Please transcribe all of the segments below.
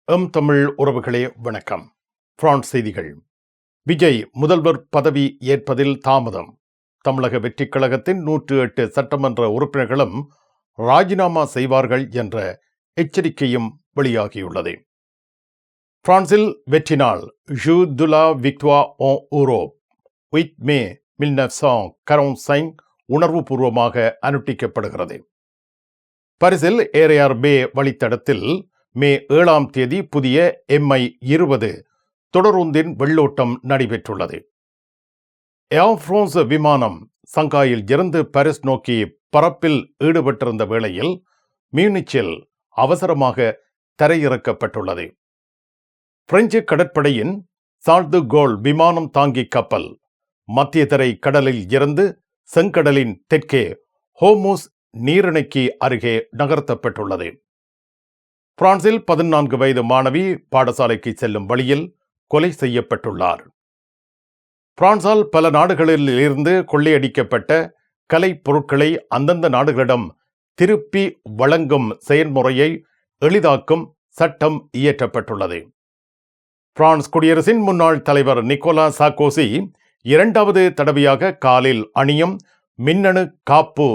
தமிழ் உறவுகளே வணக்கம். பிரான்ஸ் செய்திகள். விஜய் முதல்வர் பதவி ஏற்பதில் தாமதம். தமிழக வெற்றிக் கழகத்தின் 108 சட்டமன்ற உறுப்பினர்களும் ராஜினாமா செய்வார்கள் என்ற எச்சரிக்கையும் வெளியாகியுள்ளது. பிரான்சில் வெற்றி நாள் ஜூ டு லா விக்டோர் en Europe 8 மே 1945 உணர்வுபூர்வமாக அனுஷ்டிக்கப்படுகிறது. பாரிஸில் ஏரையார் பே வழித்தடத்தில் மே 7ஆம் தேதி புதிய MI-20 தொடருந்தின் வெள்ளோட்டம் நடைபெற்றுள்ளது. ஏர் பிரான்ஸ் விமானம் சங்காயில் இருந்து பாரிஸ் நோக்கி பறப்பில் ஈடுபட்டிருந்த வேளையில் மியூனிச்சில் அவசரமாக தரையிறக்கப்பட்டுள்ளது. பிரெஞ்சு கடற்படையின் சார்ல் டு கோல் விமானம் தாங்கி கப்பல் மத்திய தரை கடலில் இருந்து செங்கடலின் தெற்கே ஹோர்முஸ் நீரிணைக்கு அருகே நகர்த்தப்பட்டுள்ளது. பிரான்சில் 14 வயது மாணவி பாடசாலைக்கு செல்லும் வழியில் கொலை செய்யப்பட்டுள்ளார். பிரான்சால் பல நாடுகளில் இருந்து கொள்ளையடிக்கப்பட்ட கலை பொருட்களை அந்தந்த நாடுகளிடம் திருப்பி வழங்கும் செயல்முறையை எளிதாக்கும் சட்டம் இயற்றப்பட்டுள்ளது. பிரான்ஸ் குடியரசின் முன்னாள் தலைவர் நிக்கோலா சார்க்கோசி 2வது தடவையாக காலில் அணியும் மின்னணு காப்பு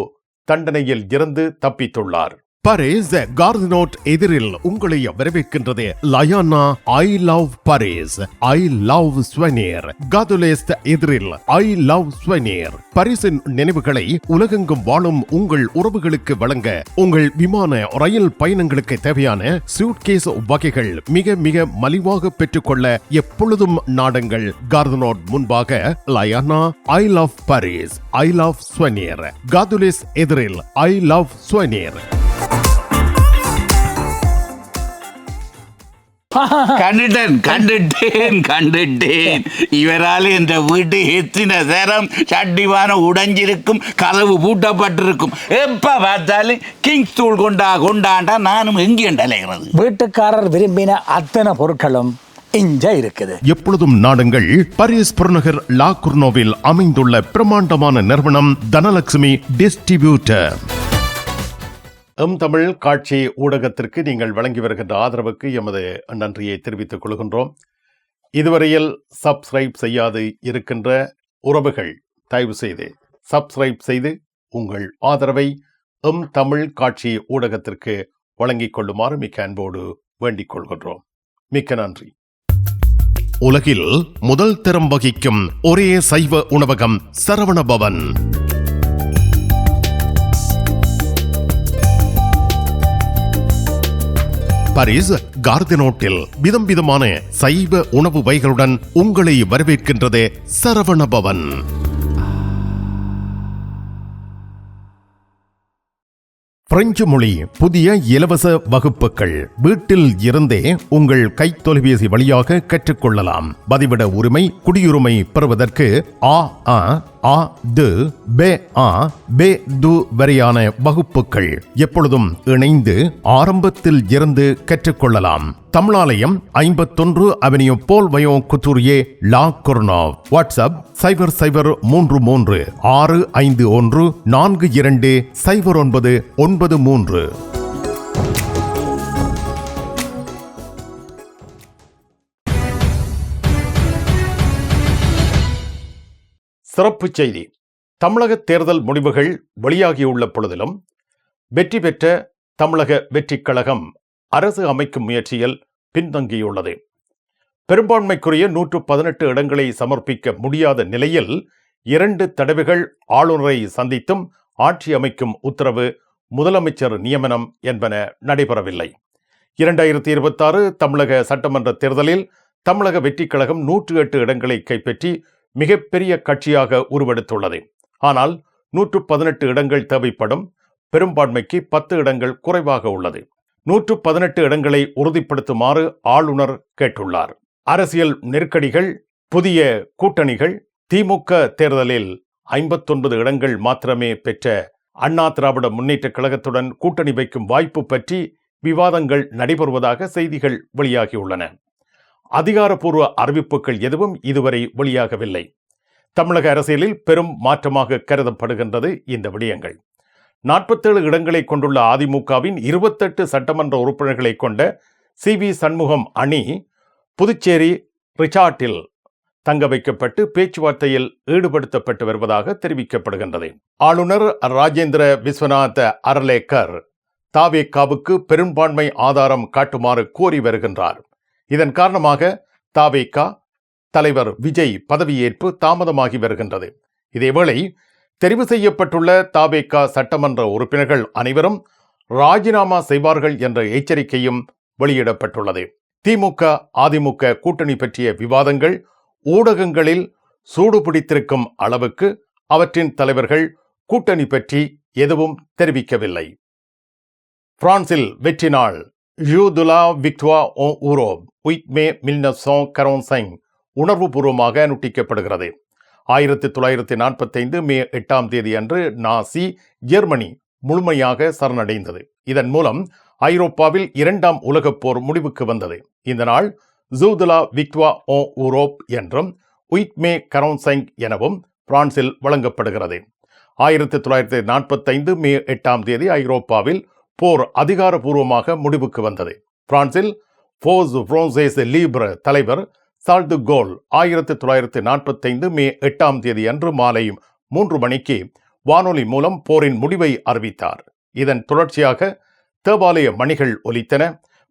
தண்டனையில் இருந்து தப்பித்துள்ளார். பாரிஸ் கார்தினோட் எதிரில் உங்களை வரவேற்கின்றது லயானா I love Paris, I love souvenir. காதுலேஸ்ட் எதிரில் ஐ லவ் ஸ்வனீர். பாரிஸின் நினைவுகளை உலகெங்கும் வாழும் உங்கள் உறவுகளுக்கு வழங்க உங்கள் விமான ரயில் பயணங்களுக்கு தேவையான சூட்கேஸ் வகைகள் மிக மிக மலிவாக பெற்றுக்கொள்ள எப்பொழுதும் நாடுங்கள் கார்தினோட் முன்பாக லயானா I love Paris, I love souvenir. காதுலேஸ் எதிரில் ஐ லவ் ஸ்வனீர். கண்டுட்டேன். இவரால் என்ற வீட்டு எத்தனை தரம் சட்டிவான உடைஞ்சிருக்கும், கதவு பூட்டப்பட்டிருக்கும். எப்ப பார்த்தாலும் கிங்ஸ் தூள் கொண்டாண்டா நானும் எங்கேண்டலைகிறது. வீட்டுக்காரர் விரும்பின அத்தனை பொருட்களும் இங்க இருக்குது. எப்பொழுதும் நாடுங்கள் பாரிஸ் புறநகர் லா குர்னோவில் அமைந்துள்ள பிரமாண்டமான நிறுவனம் தனலட்சுமி டிஸ்ட்ரிபியூட்டர். தமிழ் காட்சி ஊடகத்திற்கு நீங்கள் வழங்கி வருகின்ற ஆதரவுக்கு எமது நன்றியை தெரிவித்துக் கொள்கின்றோம். இதுவரையில் சப்ஸ்கிரைப் செய்யாது இருக்கின்ற உறவுகள் தயவு செய்து சப்ஸ்கிரைப் செய்து உங்கள் ஆதரவை தமிழ் காட்சி ஊடகத்திற்கு வழங்கிக் கொள்ளுமாறு மிக்க அன்போடு வேண்டிக் கொள்கின்றோம். மிக்க நன்றி. உலகில் முதல் தரம் வகிக்கும் ஒரே சைவ உணவகம் சரவணபவன். பாரிஸ் கார்தினோட்டில் விதம் விதமான சைவ உணவு வகைகளுடன் உங்களை வரவேற்கின்றது சரவணபவன். பிரெஞ்சு மொழி புதிய இலவச வகுப்புகள் வீட்டில் இருந்தே உங்கள் கைத்தொலைபேசி வழியாக கற்றுக்கொள்ளலாம். பதிவிட உரிமை, குடியுரிமை பெறுவதற்கு வரையான வகுப்புகள் எப்பொழுதும் இணைந்து ஆரம்பத்தில் இருந்து கற்றுக்கொள்ளலாம். தமிழாலயம் 51 அவென்யூ போல் வயோ குத்தூரியே லா குர்னோவ். வாட்ஸ்அப் 0033 651 420993. சிறப்புச் செய்தி. தமிழக தேர்தல் முடிவுகள் வெளியாகியுள்ள பொழுதிலும் வெற்றி பெற்ற தமிழக வெற்றிக் கழகம் அரசு அமைக்கும் முயற்சியில் பின்தங்கியுள்ளது. பெரும்பான்மைக்குரிய 118 இடங்களை சமர்ப்பிக்க முடியாத நிலையில் 2 தடவைகள் ஆளுநரை சந்தித்தும் ஆட்சி அமைக்கும் உத்தரவு, முதலமைச்சர் நியமனம் என்பன நடைபெறவில்லை. 2026 தமிழக சட்டமன்ற தேர்தலில் தமிழக வெற்றிக் கழகம் 108 இடங்களை கைப்பற்றி மிகப்பெரிய கட்சியாக உருவெடுத்துள்ளது. ஆனால் 118 இடங்கள் தேவைப்படும். பெரும்பான்மைக்கு 10 இடங்கள் குறைவாக உள்ளது. 118 இடங்களை உறுதிப்படுத்துமாறு ஆளுநர் கேட்டுள்ளார். அரசியல் நெருக்கடிகள், புதிய கூட்டணிகள், திமுக தேர்தலில் 59 இடங்கள் மாத்திரமே பெற்ற அண்ணா திராவிட முன்னேற்ற கழகத்துடன் கூட்டணி வைக்கும் வாய்ப்பு பற்றி விவாதங்கள் நடைபெறுவதாக செய்திகள் வெளியாகியுள்ளன. அதிகாரப்பூர்வ அறிவிப்புகள் எதுவும் இதுவரை வெளியாகவில்லை. தமிழக அரசியலில் பெரும் மாற்றமாக கருதப்படுகின்றது இந்த விடயங்கள். 47 இடங்களை கொண்டுள்ள அதிமுகவின் 28 சட்டமன்ற உறுப்பினர்களை கொண்ட CV சண்முகம் அணி புதுச்சேரி ரிசார்ட்டில் தங்க வைக்கப்பட்டு பேச்சுவார்த்தையில் ஈடுபடுத்தப்பட்டு வருவதாக தெரிவிக்கப்படுகின்றது. ஆளுநர் ராஜேந்திர விஸ்வநாத் அர்லேக்கர் தாவேகாவுக்கு பெரும்பான்மை ஆதாரம் காட்டுமாறு கோரி வருகின்றார். இதன் காரணமாக தாவேகா தலைவர் விஜய் பதவியேற்பு தாமதமாகி வருகின்றது. இதேவேளை தெரிவு செய்யப்பட்டுள்ள தாவேகா சட்டமன்ற உறுப்பினர்கள் அனைவரும் ராஜினாமா செய்வார்கள் என்ற எச்சரிக்கையும் வெளியிடப்பட்டுள்ளது. திமுக அதிமுக கூட்டணி பற்றிய விவாதங்கள் ஊடகங்களில் சூடுபிடித்திருக்கும் அளவுக்கு அவற்றின் தலைவர்கள் கூட்டணி பற்றி எதுவும் தெரிவிக்கவில்லை. பிரான்சில் வெற்றி நாள் ஜூ து லா விக்டோர் en Europe 8 மே 1945 உணர்வுபூர்வமாக அனுஷ்டிக்கப்படுகிறது. 1945 மே 8ஆம் தேதி அன்று நாசி ஜெர்மனி முழுமையாக சரணடைந்தது. இதன் மூலம் ஐரோப்பாவில் 2ஆம் உலகப் போர் முடிவுக்கு வந்தது. இந்த நாள் ஜூ து லா விக்டோர் en Europe என்றும் 8 மே 45 எனவும் பிரான்சில் வழங்கப்படுகிறது. 1945 மே 8ஆம் தேதி ஐரோப்பாவில் போர் அதிகாரப்பூர்வமாக முடிவுக்கு வந்தது. பிரான்சில் ஃபோர்ஸ் ஃப்ரான்சைஸ் லீப்ர தலைவர் சார்ல் டு கோல் 1945 மே 8ஆம் தேதி அன்று மாலை 3 மணிக்கு வானொலி மூலம் போரின் முடிவை அறிவித்தார். இதன் தொடர்ச்சியாக தேவாலய மணிகள் ஒலித்தன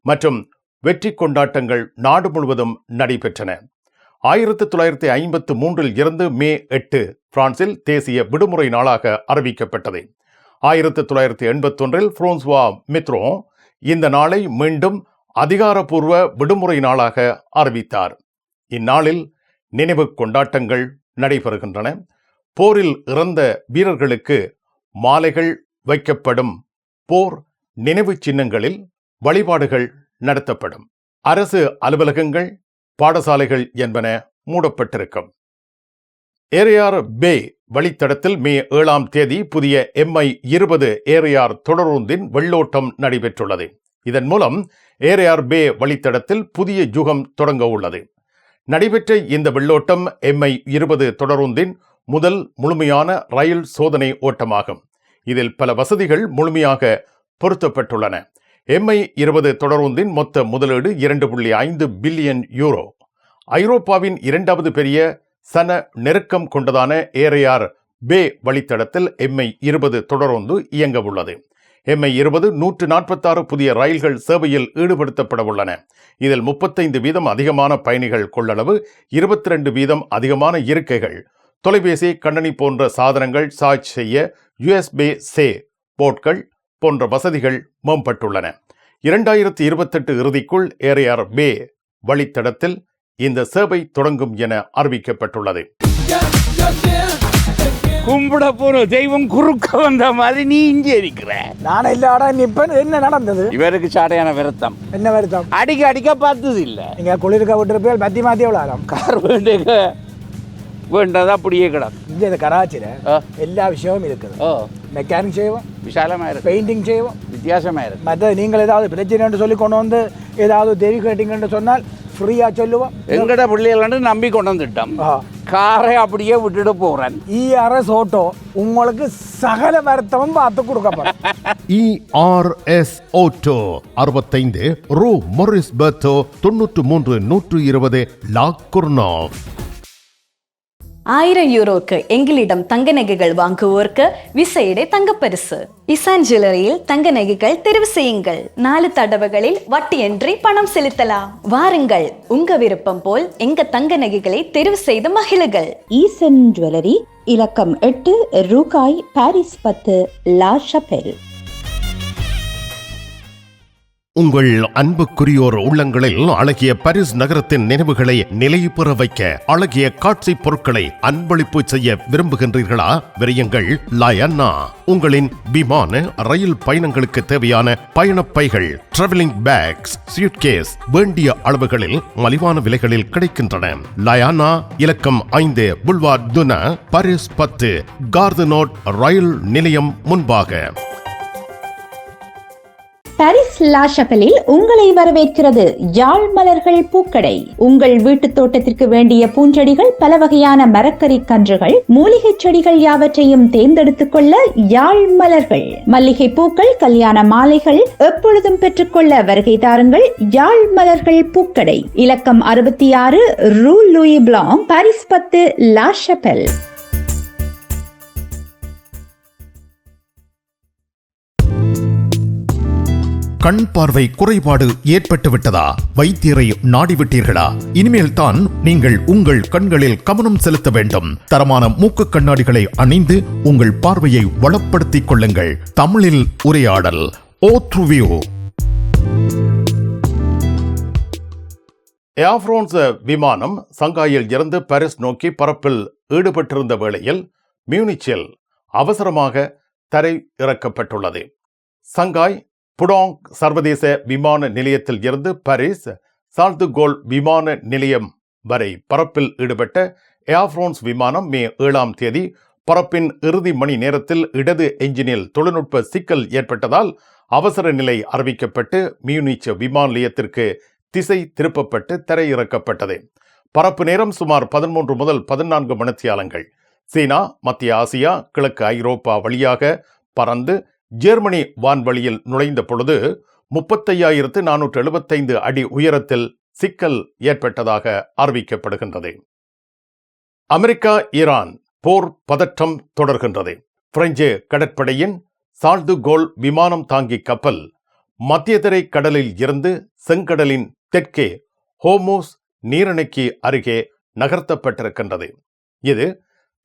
மற்றும் வெற்றி கொண்டாட்டங்கள் நாடு முழுவதும் நடைபெற்றன. 1953 இருந்து மே 8 பிரான்சில் தேசிய விடுமுறை நாளாக அறிவிக்கப்பட்டது. 1981 பிரான்சுவா மித்ரோன் இந்த நாளை மீண்டும் அதிகாரப்பூர்வ விடுமுறை நாளாக அறிவித்தார். இந்நாளில் நினைவு கொண்டாட்டங்கள் நடைபெறுகின்றன. போரில் இறந்த வீரர்களுக்கு மாலைகள் வைக்கப்படும். போர் நினைவு சின்னங்களில் வழிபாடுகள் நடத்தப்படும். அரசு அலுவலகங்கள், பாடசாலைகள் என்பன மூடப்பட்டிருக்கும். ஏரியார் பே வழித்தடத்தில் மே 7ஆம் தேதி புதிய MI-20 ஏரியார் தொடரூந்தின் வெள்ளோட்டம் நடைபெற்றுள்ளது. இதன் மூலம் ஏரியார் பே வழித்தடத்தில் புதிய யுகம் தொடங்க உள்ளது. நடைபெற்ற இந்த வெள்ளோட்டம் MI-20 தொடரூந்தின் முதல் முழுமையான ரயில் சோதனை ஓட்டமாகும். இதில் பல வசதிகள் முழுமையாக பொருத்தப்பட்டுள்ளன. MI-20 தொடரூந்தின் மொத்த முதலீடு 2.5 பில்லியன் யூரோ. ஐரோப்பாவின் 2வது பெரிய சன நெருக்கம் கொண்டதான ஏரியார் பே வழித்தடத்தில் MI-20 தொடரூந்து இயங்க உள்ளது. MI-20 146 புதிய ரயில்கள் சேவையில் ஈடுபடுத்தப்பட உள்ளன. இதில் 35% அதிகமான பயணிகள் கொள்ளளவு, 22% அதிகமான இருக்கைகள், தொலைபேசி, கண்ணனி போன்ற சாதனங்கள் சார்ஜ் செய்ய USB-C போர்ட்கள் போன்ற வசதிகள் மேம்பட்டுள்ளன. 2028 இறுதிக்குள் ஏரியார் பே வழித்தடத்தில் இந்த சேவை தொடங்கும் என அறிவிக்கப்பட்டுள்ளது. கும்பிட போற தெய்வம் குறுக்க வந்த மாதிரி நீ இங்கே இருக்கிற. நான் இல்லாடா நிப்பேன். என்ன நடந்தது? இவருக்கு சாடையான வருத்தம். என்ன வருத்தம்? அடிக்க பார்த்தது இல்ல. நீங்க குளிர்க்க விட்டுருப்பேன். மாத்தி விளாடலாம். கார் வேண்டது அப்படியே கிடக்கும். இந்த கராச்சியில எல்லா விஷயமும் இருக்குது. மெக்கானிக் செய்வோம், விசாலமா இருக்கு. பெயிண்டிங் செய்வோம், வித்தியாசமா இருக்கு. மற்ற நீங்கள் ஏதாவது பிரச்சனை சொல்லி கொண்டு வந்து ஏதாவது தேவி கேட்டீங்கன்னு சொன்னால் ஃப்ரீயா சொல்லுவோம். எங்கட பிள்ளைகள் நம்பி கொண்டு வந்துட்டோம். காரை அப்படியே விட்டுட்டு போறேன். ERS ஆட்டோ உங்களுக்கு சகல வருத்தமும் பார்த்து கொடுக்கப்படும். ERS ஆட்டோ 65 ரூ மொரிஸ் பெர்த்தோ 93 120 லா குர்னாவ். 1000 യൂറോക്ക് எங்களிடம் தங்க நகைகள் வாங்குவோருக்கு விசேட தங்கப்பரிசு. இசான் ஜுவல்லரியில் தங்க நகைகள் தெரிவு செய்யுங்கள். 4 தடவைகளில் வட்டியின்றி பணம் செலுத்தலாம். வாருங்கள், உங்க விருப்பம் போல் எங்க தங்க நகைகளை தெரிவு செய்து மகிழுங்கள். ஈசன் ஜுவல்லரி, இலக்கம் 8, ரூகாய், பாரிஸ் 10, லா ஷபெல். உங்கள் அன்புக்குரியோர் உள்ளங்களில் அழகிய பாரிஸ் நகரத்தின் நினைவுகளை நிலைபெற வைக்க அழகிய காட்சி பொருட்களை அன்பளிப்பு செய்ய விரும்புகின்றீர்களா? விரையுங்கள் லயன்னா. உங்களின் விமான, ரயில் பயணங்களுக்கு தேவையான பயணப்பைகள், டிராவலிங் பேக்ஸ், சூட்கேஸ் வேண்டிய அளவுகளில் மலிவான விலைகளில் கிடைக்கின்றன. லயானா, இலக்கம் 5, புல்வார்ட் துனா, பாரிஸ் 10, கார்தனோட் ரயில் நிலையம் முன்பாக. பாரிஸ் லா ஷபலில் உங்களை வரவேற்கிறது யாழ் மலர்கள் பூக்கடை. உங்கள் வீட்டு தோட்டத்திற்கு வேண்டிய பூஞ்செடிகள், பல வகையான மரக்கறி கன்றுகள், மூலிகை செடிகள் யாவற்றையும் தேர்ந்தெடுத்துக் கொள்ள யாழ் மலர்கள். மல்லிகை பூக்கள், கல்யாண மாலைகள் எப்பொழுதும் பெற்றுக்கொள்ள வருகை தாருங்கள் யாழ் மலர்கள் பூக்கடை. இலக்கம் 66 ரூ லூயி பிளாங், பாரிஸ் 10, லா ஷபல். கண் பார்வை குறைபாடு ஏற்பட்டு விட்டதா? வைத்தியரை நாடிவிட்டீர்களா? இனிமேல் தான் நீங்கள் உங்கள் கண்களில் கவனம் செலுத்த வேண்டும். தரமான மூக்கு கண்ணாடிகளை அணிந்து உங்கள் பார்வையை வளப்படுத்திக் கொள்ளுங்கள். தமிழில் உரையாடல் ஓத்ருவியூ. ஏர் பிரான்ஸ் விமானம் சங்காயில் இருந்து பாரிஸ் நோக்கி பறப்பில் ஈடுபட்டிருந்த வேளையில் மியூனிச்சில் அவசரமாக தரை இறக்கப்பட்டுள்ளது. சங்காய் புடாங் சர்வதேச விமான நிலையத்தில் இருந்து பாரிஸ் சார்ல்ஸ் டி கோல் விமான நிலையம் வரை பறப்பில் ஈடுபட்ட ஏர் பிரான்ஸ் விமானம் மே 7ஆம் தேதி பறப்பின் இறுதி மணி நேரத்தில் இடது என்ஜினில் தொழில்நுட்ப சிக்கல் ஏற்பட்டதால் அவசர நிலை அறிவிக்கப்பட்டு மியூனிச் விமான நிலையத்திற்கு திசை திருப்பப்பட்டு தரையிறக்கப்பட்டது. பறப்பு நேரம் சுமார் 13 முதல் 14 மணித்தியாலங்கள். சீனா, மத்திய ஆசியா, கிழக்கு ஐரோப்பா வழியாக பறந்து ஜெர்மனி வான்வழியில் நுழைந்த பொழுது 35,475 அடி உயரத்தில் சிக்கல் ஏற்பட்டதாக அறிவிக்கப்படுகின்றது. அமெரிக்கா ஈரான் போர் பதற்றம் தொடர்கின்றது. பிரெஞ்சு கடற்படையின் சார்ல்ஸ் டி கோல் விமானம் தாங்கி கப்பல் மத்தியதரை கடலில் இருந்து செங்கடலின் தெற்கே ஹோர்முஸ் நீரிணைக்கு அருகே நகர்த்தப்பட்டிருக்கின்றது. இது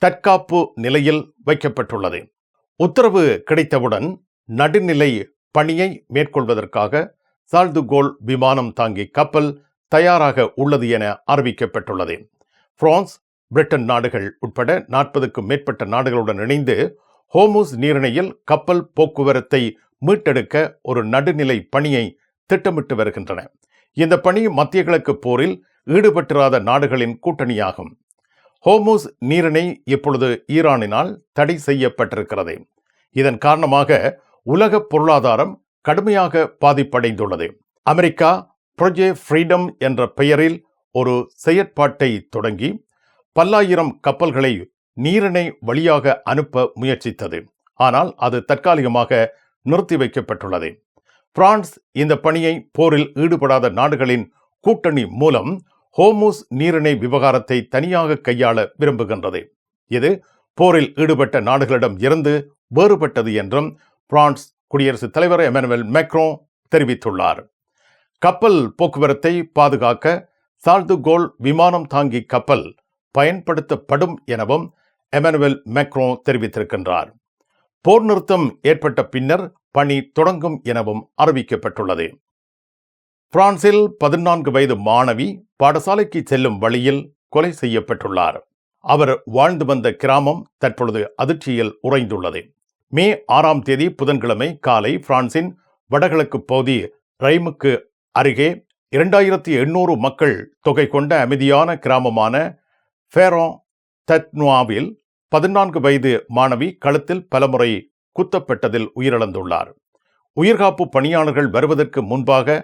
தற்காப்பு நிலையில் வைக்கப்பட்டுள்ளது. உத்தரவு கிடைத்தவுடன் நடுநிலை பணியை மேற்கொள்வதற்காக சார்ல்ஸ் டி கோல் விமானம் தாங்கி கப்பல் தயாராக உள்ளது என அறிவிக்கப்பட்டுள்ளது. பிரான்ஸ், பிரிட்டன் நாடுகள் உட்பட 40க்கும் மேற்பட்ட நாடுகளுடன் இணைந்து ஹோர்முஸ் நீரிணையில் கப்பல் போக்குவரத்தை மீட்டெடுக்க ஒரு நடுநிலை பணியை திட்டமிட்டு வருகின்றன. இந்த பணி மத்திய கிழக்கு போரில் ஈடுபட்டிராத நாடுகளின் கூட்டணியாகும். ஹோர்முஸ் நீரிணை இப்பொழுது ஈரானினால் தடை செய்யப்பட்டிருக்கிறது. இதன் காரணமாக உலக பொருளாதாரம் கடுமையாக பாதிப்படைந்துள்ளது. அமெரிக்கா ப்ரொஜெக்ட் ஃப்ரீடம் என்ற பெயரில் ஒரு செயற்பாட்டை தொடங்கி பல்லாயிரம் கப்பல்களை நீரிணை வழியாக அனுப்ப முயற்சித்தது. ஆனால் அது தற்காலிகமாக நிறுத்தி வைக்கப்பட்டுள்ளது. பிரான்ஸ் இந்த பணியை போரில் ஈடுபடாத நாடுகளின் கூட்டணி மூலம் ஹோர்முஸ் நீரிணை விவகாரத்தை தனியாக கையாள விரும்புகின்றது. இது போரில் ஈடுபட்ட நாடுகளிடம் இருந்து வேறுபட்டது என்றும் பிரான்ஸ் குடியரசுத் தலைவர் எமனுவல் மேக்ரோ தெரிவித்துள்ளார். கப்பல் போக்குவரத்தை பாதுகாக்க சார்ல்ஸ் டி கோல் விமானம் தாங்கி கப்பல் பயன்படுத்தப்படும் எனவும் எமனுவல் மேக்ரோ தெரிவித்திருக்கின்றார். போர் நிறுத்தம் ஏற்பட்ட பின்னர் பணி தொடங்கும் எனவும் அறிவிக்கப்பட்டுள்ளது. பிரான்சில் 14 வயது மாணவி பாடசாலைக்கு செல்லும் வழியில் கொலை செய்யப்பட்டுள்ளார். அவர் வாழ்ந்து வந்த கிராமம் தற்பொழுது அதிர்ச்சியில் உறைந்துள்ளது. மே 6ஆம் தேதி புதன்கிழமை காலை பிரான்சின் வடகிழக்கு பகுதி ரைமுக்கு அருகே 2800 மக்கள் தொகை கொண்ட அமைதியான கிராமமான ஃபேரோன் தத்னுவாவில் 14 வயது மாணவி கழுத்தில் பலமுறை குத்தப்பட்டதில் உயிரிழந்துள்ளார். உயிர்காப்பு பணியாளர்கள் வருவதற்கு முன்பாக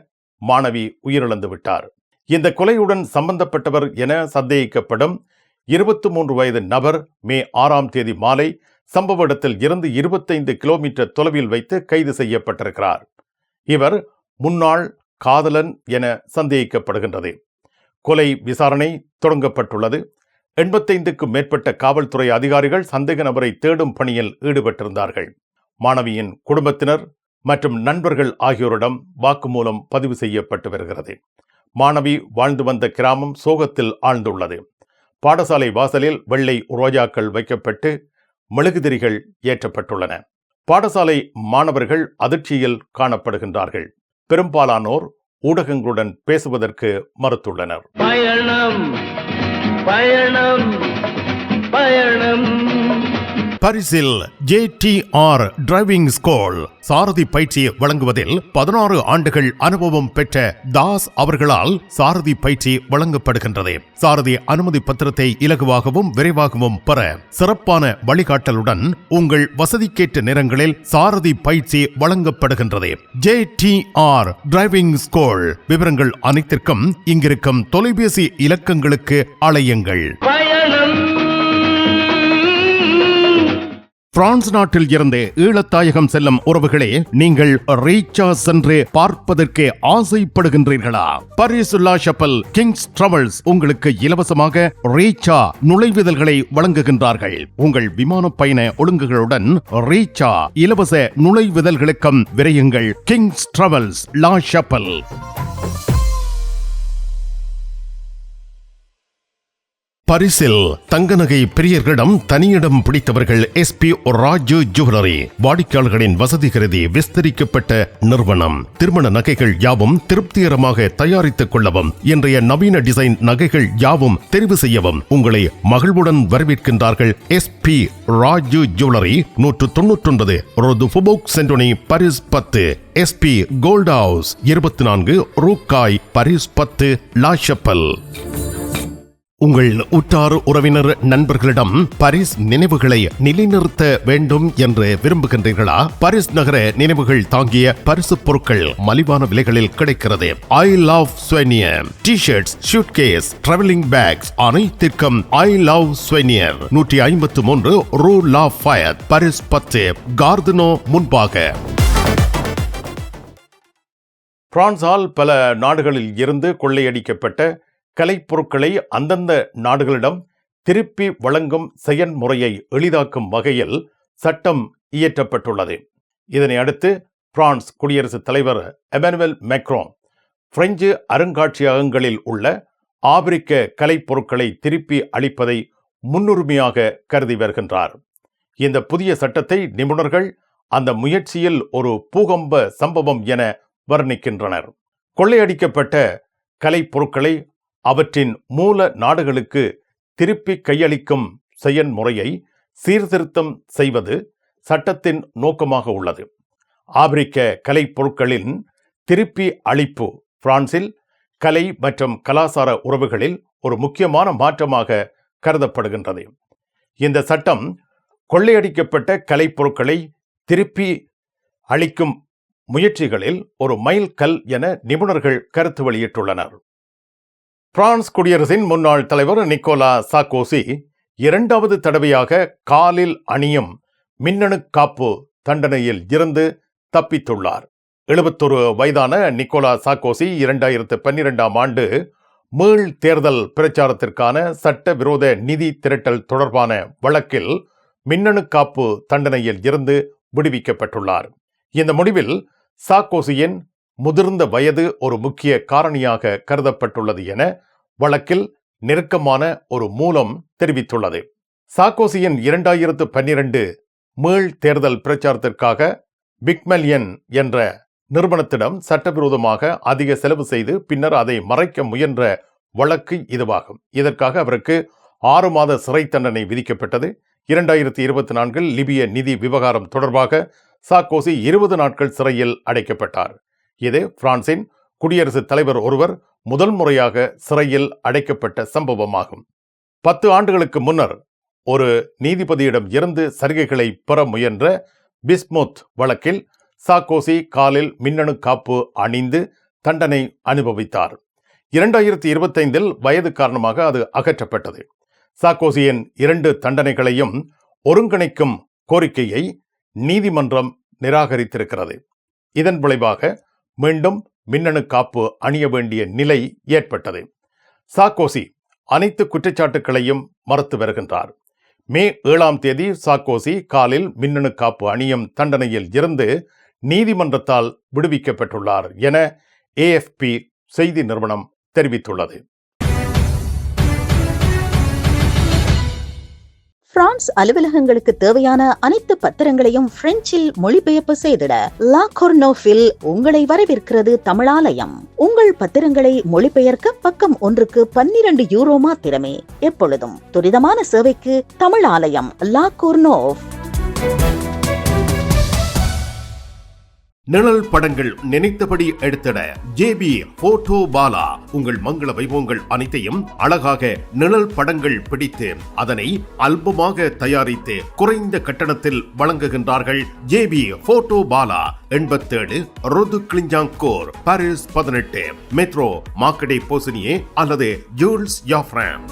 மாணவி உயிரிழந்து விட்டார். இந்த கொலையுடன் சம்பந்தப்பட்டவர் என சந்தேகிக்கப்படும் 23 வயது நபர் மே 6ஆம் தேதி மாலை சம்பவ இடத்தில் இருந்து 25 கிலோமீட்டர் தொலைவில் வைத்து கைது செய்யப்பட்டிருக்கிறார். இவர் முன்னாள் காதலன் என சந்தேகிக்கப்படுகின்றது. கொலை விசாரணை தொடங்கப்பட்டுள்ளது. 85க்கும் மேற்பட்ட காவல்துறை அதிகாரிகள் சந்தேக நபரை தேடும் பணியில் ஈடுபட்டிருந்தார்கள். மாணவியின் குடும்பத்தினர் மற்றும் நண்பர்கள் ஆகியோரிடம் வாக்குமூலம் பதிவு செய்யப்பட்டு வருகிறது. மாணவி வாழ்ந்து வந்த கிராமம் சோகத்தில் ஆழ்ந்துள்ளது. பாடசாலை வாசலில் வெள்ளை ரோஜாக்கள் வைக்கப்பட்டு மெழுகுதிரிகள் ஏற்றப்பட்டுள்ளன. பாடசாலை மாணவர்கள் அதிர்ச்சியில் காணப்படுகின்றார்கள். பெரும்பாலானோர் ஊடகங்களுடன் பேசுவதற்கு மறுத்துள்ளனர். பயணம் பயணம் பயணம் பரிசில் JTR டிரைவிங் ஸ்கூல் சாரதி பயிற்சி வழங்குவதில் 16 ஆண்டுகள் அனுபவம் பெற்ற தாஸ் அவர்களால் சாரதி பயிற்சி வழங்கப்படுகின்றது. சாரதி அனுமதி பத்திரத்தை இலகுவாகவும் விரைவாகவும் பெற சிறப்பான வழிகாட்டலுடன் உங்கள் வசதிக்கேற்ற நேரங்களில் சாரதி பயிற்சி வழங்கப்படுகின்றது. JTR driving school. விவரங்கள் அனைத்திற்கும் இங்கிருக்கும் தொலைபேசி இலக்கங்களுக்கு அழையுங்கள். பிரான்ஸ் நாட்டில் இருந்து ஈழத்தாயகம் செல்லும் உறவுகளே, நீங்கள் ரீச்சா சென்று பார்ப்பதற்கு ஆசைப்படுகின்றீர்களா? பாரிஸ் லா ஷப்பல் கிங்ஸ் டிராவல்ஸ் உங்களுக்கு இலவசமாக ரீச்சா நுழைவுதல்களை வழங்குகின்றார்கள். உங்கள் விமான பயண ஒழுங்குகளுடன் ரீச்சா இலவச நுழைவுதல்களுக்கும் விரையுங்கள். கிங்ஸ் டிராவல்ஸ் லா ஷப்பல். பரிசில் தங்க நகை பிரியர்களிடம் தனியிடம் பிடித்தவர்கள் SP ராஜு ஜுவல்லரி. வாடிக்கையாளர்களின் வசதி கருதி விஸ்தரிக்கப்பட்ட நிறுவனம். திருமண நகைகள் யாவும் திருப்திகரமாக தயாரித்துக் கொள்ளவும், இன்றைய நவீன டிசைன் நகைகள் யாவும் தெரிவு செய்யவும் உங்களை மகிழ்வுடன் வரவேற்கின்றார்கள். SP ராஜு ஜுவல்லரி, 199 ரோது ஃபுபோக் சென்டோனி, பாரிஸ் 10. SP கோல்ட் ஹவுஸ், 24 ரூகாய், பாரிஸ் 10, லா ஷப்பல். உங்கள் உற்றார் உறவினர் நண்பர்களிடம் பாரிஸ் நினைவுகளை நிலைநிறுத்த வேண்டும் என்று விரும்புகின்றீர்களா? பாரிஸ் நகர நினைவுகள் தாங்கிய பரிசு பொருட்கள் மலிவான விலைகளில் கிடைக்கிறது. I love souvenir T-shirts, suitcase, travelling packs அனைத்திற்கும் ஐ லவ் ஸ்வெனியர். 153 ரூ லா ஃபயத், பாரிஸ் 10, கார்தினோ முன்பாக. பிரான்சால் பல நாடுகளில் இருந்து கொள்ளையடிக்கப்பட்ட கலைப்பொருட்களை அந்தந்த நாடுகளிடம் திருப்பி வழங்கும் செயல்முறையை எளிதாக்கும் வகையில் சட்டம் இயற்றப்பட்டுள்ளது. இதனை அடுத்து பிரான்ஸ் குடியரசுத் தலைவர் எமனுவல் மேக்ரோன் பிரெஞ்சு அருங்காட்சியகங்களில் உள்ள ஆப்பிரிக்க கலைப்பொருட்களை திருப்பி அளிப்பதை முன்னுரிமையாக கருதி வருகின்றார். இந்த புதிய சட்டத்தை நிபுணர்கள் அந்த முயற்சியில் ஒரு பூகம்ப சம்பவம் என வர்ணிக்கின்றனர். கொள்ளையடிக்கப்பட்ட கலைப்பொருட்களை அவற்றின் மூல நாடுகளுக்கு திருப்பி கையளிக்கும் செயல்முறையை சீர்திருத்தம் செய்வது சட்டத்தின் நோக்கமாக உள்ளது. ஆப்பிரிக்க கலைப்பொருட்களின் திருப்பி அளிப்பு பிரான்சில் கலை மற்றும் கலாச்சார உறவுகளில் ஒரு முக்கியமான மாற்றமாக கருதப்படுகின்றது. இந்த சட்டம் கொள்ளையடிக்கப்பட்ட கலைப்பொருட்களை திருப்பி அளிக்கும் முயற்சிகளில் ஒரு மைல் கல் என நிபுணர்கள் கருத்து வெளியிட்டுள்ளனர். பிரான்ஸ் குடியரசின் முன்னாள் தலைவர் நிக்கோலா சார்க்கோசி 2வது தடவையாக காலில் அணியும் மின்னணு காப்பு தண்டனையில் இருந்து தப்பித்துள்ளார். 71 வயதான நிக்கோலா சார்க்கோசி 2012ஆம் ஆண்டு மீள் தேர்தல் பிரச்சாரத்திற்கான சட்டவிரோத நிதி திரட்டல் தொடர்பான வழக்கில் மின்னணு காப்பு தண்டனையில் இருந்து விடுவிக்கப்பட்டுள்ளார். இந்த முடிவில் சார்க்கோசியின் முதிர்ந்த வயது ஒரு முக்கிய காரணியாக கருதப்பட்டுள்ளது என வழக்கில் நெருக்கமான ஒரு மூலம் தெரிவித்துள்ளது. சார்க்கோசியின் 2012 மீள் தேர்தல் பிரச்சாரத்திற்காக பிக்மெலியன் என்ற நிறுவனத்திடம் சட்டவிரோதமாக அதிக செலவு செய்து பின்னர் அதை மறைக்க முயன்ற வழக்கு இதுவாகும். இதற்காக அவருக்கு 6 மாத சிறை தண்டனை விதிக்கப்பட்டது. 2024 லிபிய நிதி விவகாரம் தொடர்பாக சார்க்கோசி 20 நாட்கள் சிறையில் அடைக்கப்பட்டார். இது பிரான்சின் குடியரசுத் தலைவர் ஒருவர் முதல் முறையாக சிறையில் அடைக்கப்பட்ட சம்பவமாகும். 10 ஆண்டுகளுக்கு முன்னர் ஒரு நீதிபதியிடம் இருந்து சலுகைகளை பெற முயன்ற பிஸ்முத் வழக்கில் சார்க்கோசி காலில் மின்னணு காப்பு அணிந்து தண்டனை அனுபவித்தார். 2025 வயது காரணமாக அது அகற்றப்பட்டது. சார்க்கோசியின் 2 தண்டனைகளையும் ஒருங்கிணைக்கும் கோரிக்கையை நீதிமன்றம் நிராகரித்திருக்கிறது. இதன் விளைவாக மீண்டும் மின்னணு காப்பு அணிய வேண்டிய நிலை ஏற்பட்டது. சார்க்கோசி அனைத்து குற்றச்சாட்டுகளையும் மறுத்து வருகின்றார். மே 7ஆம் தேதி சார்க்கோசி காலில் மின்னணு காப்பு அணியும் தண்டனையில் இருந்து நீதிமன்றத்தால் விடுவிக்கப்பட்டுள்ளார் என AFP செய்தி நிறுவனம் தெரிவித்துள்ளது. பிரான்ஸ் அலுவலகங்களுக்கு தேவையான அனைத்து பத்திரங்களையும் பிரெஞ்சில் மொழிபெயர்ப்பு செய்திட லா கொர்னோஃபில் உங்களை வரவேற்கிறது தமிழாலயம். உங்கள் பத்திரங்களை மொழிபெயர்க்க பக்கம் ஒன்றுக்கு 12 யூரோ மாத்திரமே. எப்பொழுதும் துரிதமான சேவைக்கு தமிழாலயம், லா கொர்னோஃப். நிழல் படங்கள் நினைத்தபடி எடுத்திட JB போட்டோ பாலா. உங்கள் மங்கள வைபவங்கள் அனைத்தையும் அழகாக நிழல் படங்கள் பிடித்து அதனை ஆல்பமாக தயாரித்து குறைந்த கட்டணத்தில் வழங்குகின்றார்கள். JB photo Bala. 87 ரோது கிளிஞ்சாங்கோர், பாரிஸ் 18, மெட்ரோ மார்க்கடே போசினியே அல்லது ஜூல்ஸ் யாஃப்ராம்.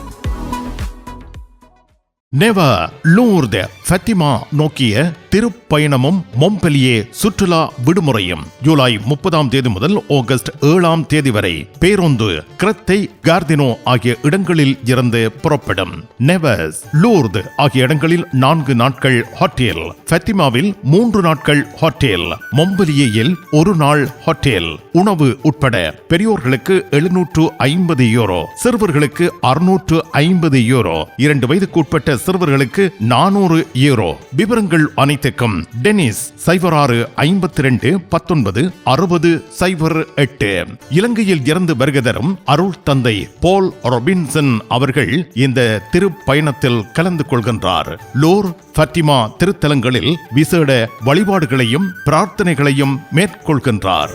நெவர் லூர்து ஃபத்திமா நோக்கிய திருப்பயணமும் மொம்பெலியே சுற்றுலா விடுமுறையும் ஜூலை 30 முதல் ஆகஸ்ட் 7 வரை பேருந்து கிரத்தை கார்தினோ ஆகிய இடங்களில் இருந்து புறப்படும். நெவர்ஸ் லூர்து ஆகிய இடங்களில் 4 நாட்கள் ஹோட்டல், ஃபத்திமாவில் 3 நாட்கள் ஹோட்டல், மொம்பெலியேயில் 1 நாள் ஹோட்டல். உணவு உட்பட பெரியோர்களுக்கு 750 யூரோ, சிறுவர்களுக்கு 650 யூரோ, 2 வயதுக்கு உட்பட்ட சிறுவர்களுக்கு 400 யூரோ. விவரங்கள் அனைத்துக்கும் டெனிஸ் 06 52 19 60 08. இலங்கையில் இருந்து வருகை தரும் அருள் தந்தை போல் ரொபின்சன் அவர்கள் இந்த திருப்பயணத்தில் கலந்து கொள்கின்றார். லோர் ஃபத்திமா திருத்தலங்களில் விசேட வழிபாடுகளையும் பிரார்த்தனைகளையும் மேற்கொள்கின்றார்.